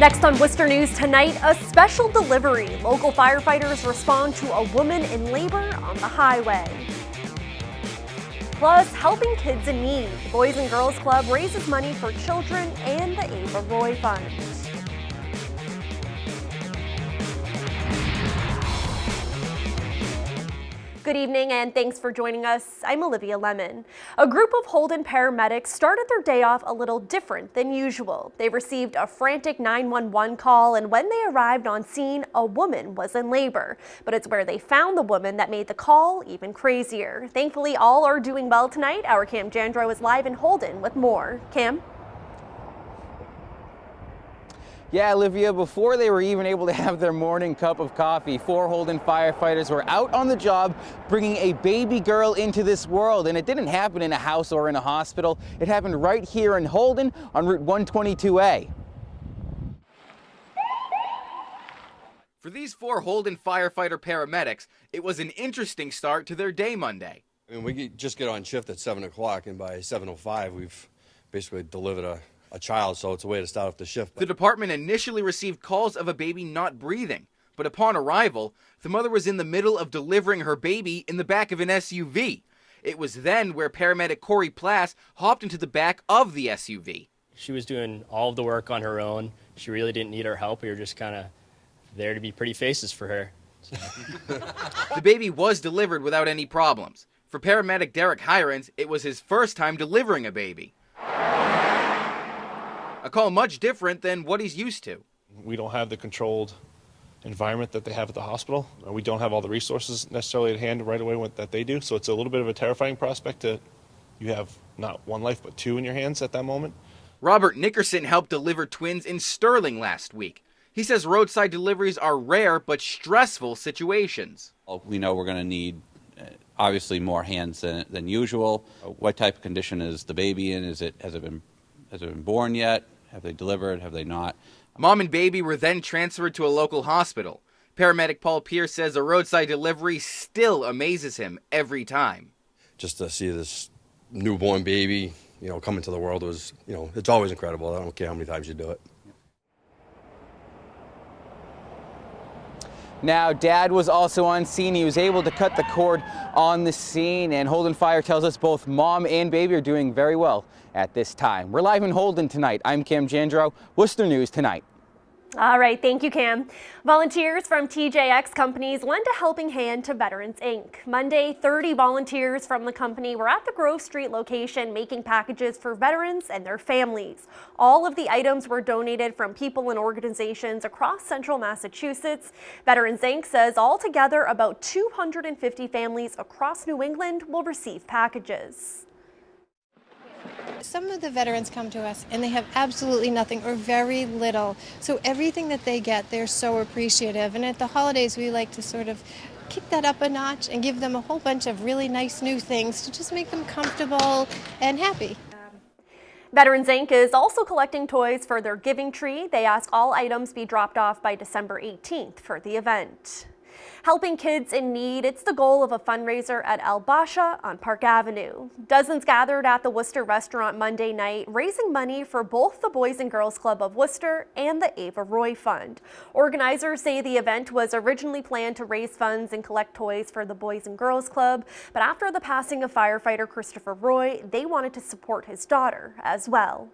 Next on Worcester News tonight, a special delivery. Local firefighters respond to a woman in labor on the highway. Plus, helping kids in need. The Boys and Girls Club raises money for children and the Ava Roy Fund. Good evening and thanks for joining us. I'm Olivia Lemon. A group of Holden paramedics started their day off a little different than usual. They received a frantic 911 call, and when they arrived on scene, a woman was in labor. But it's where they found the woman that made the call even crazier. Thankfully, all are doing well tonight. Our Cam Jandro is live in Holden with more. Cam? Yeah, Olivia, before they were even able to have their morning cup of coffee, 4 Holden firefighters were out on the job bringing a baby girl into this world. And it didn't happen in a house or in a hospital. It happened right here in Holden on Route 122A. For these 4 Holden firefighter paramedics, it was an interesting start to their day Monday. I mean, we just get on shift at 7 o'clock, and by 7:05, we've basically delivered a child, so it's a way to start off the shift. The department initially received calls of a baby not breathing, but upon arrival, the mother was in the middle of delivering her baby in the back of an SUV. It was then where paramedic Corey Plass hopped into the back of the SUV. She was doing all of the work on her own. She really didn't need our help. We were just kind of there to be pretty faces for her. So. The baby was delivered without any problems. For paramedic Derek Hirons, it was his first time delivering a baby. A call much different than what he's used to. We don't have the controlled environment that they have at the hospital. We don't have all the resources necessarily at hand right away that they do. So it's a little bit of a terrifying prospect that you have not one life but 2 in your hands at that moment. Robert Nickerson helped deliver twins in Sterling last week. He says roadside deliveries are rare but stressful situations. We know we're going to need obviously more hands than usual. What type of condition is the baby in? Has it been born yet? Have they delivered? Have they not? Mom and baby were then transferred to a local hospital. Paramedic Paul Pierce says a roadside delivery still amazes him every time. Just to see this newborn baby, come into the world was, it's always incredible. I don't care how many times you do it. Now, Dad was also on scene. He was able to cut the cord on the scene, and Holden Fire tells us both mom and baby are doing very well at this time. We're live in Holden tonight. I'm Cam Jandro, Worcester News Tonight. All right, thank you, Cam. Volunteers from TJX Companies lend a helping hand to Veterans Inc. Monday, 30 volunteers from the company were at the Grove Street location making packages for veterans and their families. All of the items were donated from people and organizations across central Massachusetts. Veterans Inc. says altogether about 250 families across New England will receive packages. Some of the veterans come to us and they have absolutely nothing or very little. So everything that they get, they're so appreciative. And at the holidays, we like to sort of kick that up a notch and give them a whole bunch of really nice new things to just make them comfortable and happy. Veterans Inc. is also collecting toys for their giving tree. They ask all items be dropped off by December 18th for the event. Helping kids in need, it's the goal of a fundraiser at Basha on Park Avenue. Dozens gathered at the Worcester restaurant Monday night, raising money for both the Boys and Girls Club of Worcester and the Ava Roy Fund. Organizers say the event was originally planned to raise funds and collect toys for the Boys and Girls Club, but after the passing of firefighter Christopher Roy, they wanted to support his daughter as well.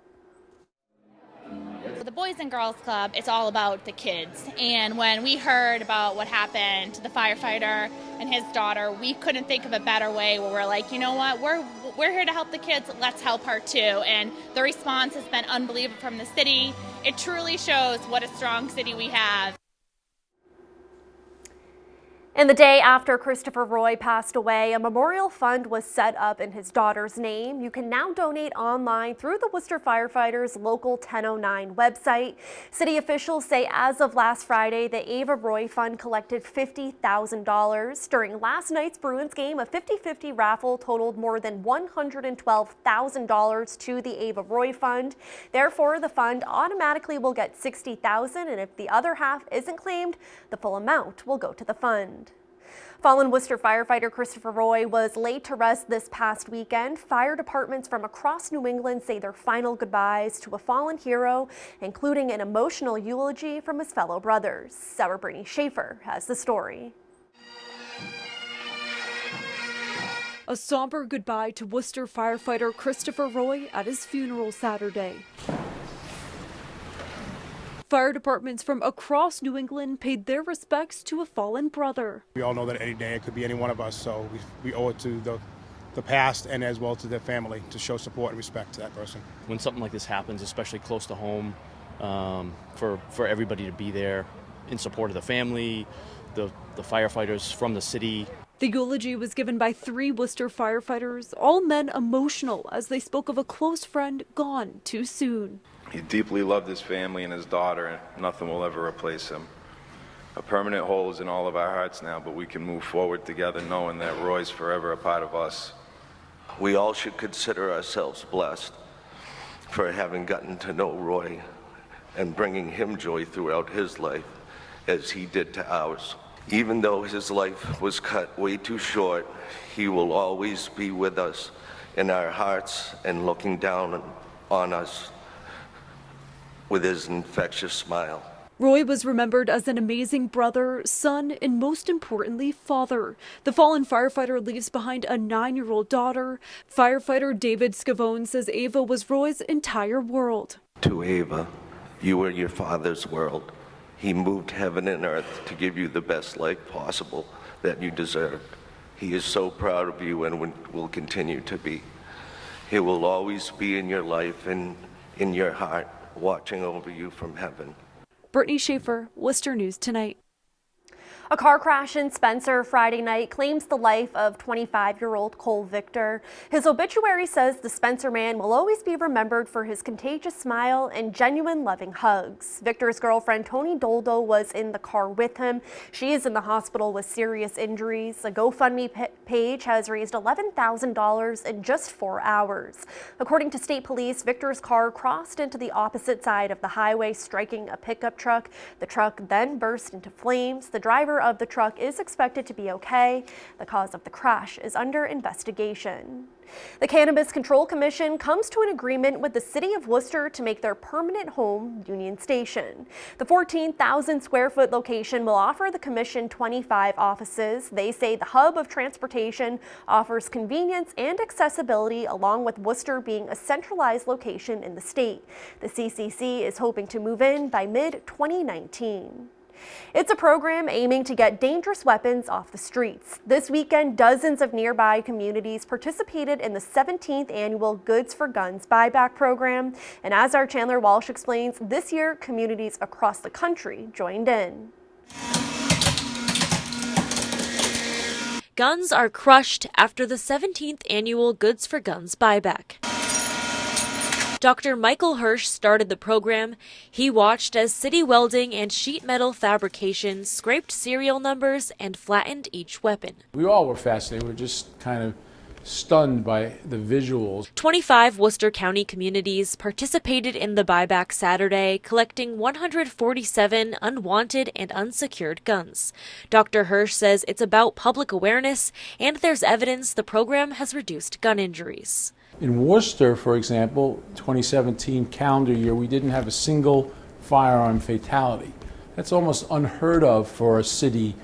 The Boys and Girls Club, it's all about the kids. And when we heard about what happened to the firefighter and his daughter, we couldn't think of a better way where we're like, you know what, we're here to help the kids, let's help her too. And the response has been unbelievable from the city. It truly shows what a strong city we have. And the day after Christopher Roy passed away, a memorial fund was set up in his daughter's name. You can now donate online through the Worcester Firefighters Local 1009 website. City officials say as of last Friday, the Ava Roy Fund collected $50,000. During last night's Bruins game, a 50-50 raffle totaled more than $112,000 to the Ava Roy Fund. Therefore, the fund automatically will get $60,000, and if the other half isn't claimed, the full amount will go to the fund. Fallen Worcester firefighter Christopher Roy was laid to rest this past weekend. Fire departments from across New England say their final goodbyes to a fallen hero, including an emotional eulogy from his fellow brothers. Our Brittany Schaefer has the story. A somber goodbye to Worcester firefighter Christopher Roy at his funeral Saturday. Fire departments from across New England paid their respects to a fallen brother. We all know that any day it could be any one of us, so we owe it to the past and as well to their family to show support and respect to that person. When something like this happens, especially close to home, for everybody to be there in support of the family, the firefighters from the city. The eulogy was given by 3 Worcester firefighters, all men emotional as they spoke of a close friend gone too soon. He deeply loved his family and his daughter, and nothing will ever replace him. A permanent hole is in all of our hearts now, but we can move forward together knowing that Roy's forever a part of us. We all should consider ourselves blessed for having gotten to know Roy and bringing him joy throughout his life as he did to ours. Even though his life was cut way too short, he will always be with us in our hearts and looking down on us with his infectious smile. Roy was remembered as an amazing brother, son, and most importantly, father. The fallen firefighter leaves behind a 9-year-old daughter. Firefighter David Scavone says Ava was Roy's entire world. To Ava, you were your father's world. He moved heaven and earth to give you the best life possible that you deserved. He is so proud of you and will continue to be. He will always be in your life and in your heart, watching over you from heaven. Brittany Schaefer, Worcester News Tonight. A car crash in Spencer Friday night claims the life of 25-year-old Cole Victor. His obituary says the Spencer man will always be remembered for his contagious smile and genuine loving hugs. Victor's girlfriend Tony Doldo was in the car with him. She is in the hospital with serious injuries. A GoFundMe page has raised $11,000 in just 4 hours. According to state police, Victor's car crossed into the opposite side of the highway, striking a pickup truck. The truck then burst into flames. The driver of the truck is expected to be okay. The cause of the crash is under investigation. The Cannabis Control Commission comes to an agreement with the City of Worcester to make their permanent home Union Station. The 14,000 square foot location will offer the Commission 25 offices. They say the hub of transportation offers convenience and accessibility, along with Worcester being a centralized location in the state. The CCC is hoping to move in by mid-2019. It's a program aiming to get dangerous weapons off the streets. This weekend, dozens of nearby communities participated in the 17th annual Goods for Guns buyback program. And as our Chandler Walsh explains, this year communities across the country joined in. Guns are crushed after the 17th annual Goods for Guns buyback. Dr. Michael Hirsch started the program. He watched as city welding and sheet metal fabrication scraped serial numbers and flattened each weapon. We all were fascinated. We were just kind of stunned by the visuals. 25 Worcester County communities participated in the buyback Saturday, collecting 147 unwanted and unsecured guns. Dr. Hirsch says it's about public awareness, and there's evidence the program has reduced gun injuries. In Worcester, for example, 2017 calendar year, we didn't have a single firearm fatality. That's almost unheard of for a city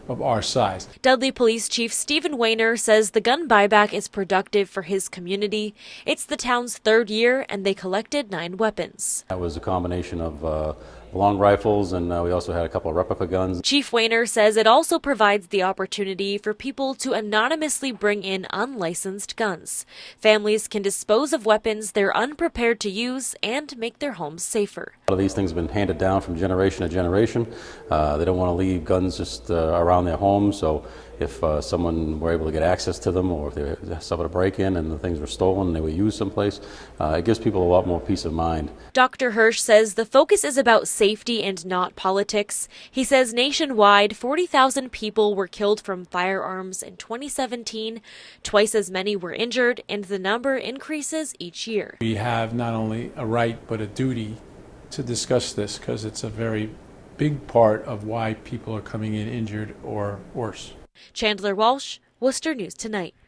of our size. Dudley Police Chief Stephen Wayner says the gun buyback is productive for his community. It's the town's 3rd year, and they collected 9 weapons. That was a combination of long rifles, and we also had a couple of replica guns. Chief Wayner says it also provides the opportunity for people to anonymously bring in unlicensed guns. Families can dispose of weapons they're unprepared to use and make their homes safer. A lot of these things have been handed down from generation to generation. They don't want to leave guns just around their homes, so if someone were able to get access to them, or if they suffered a break-in and the things were stolen and they were used someplace, it gives people a lot more peace of mind. Dr. Hirsch says the focus is about safety and not politics. He says nationwide, 40,000 people were killed from firearms in 2017. Twice as many were injured, and the number increases each year. We have not only a right but a duty to discuss this, because it's a very big part of why people are coming in injured or worse. Chandler Walsh, Worcester News Tonight.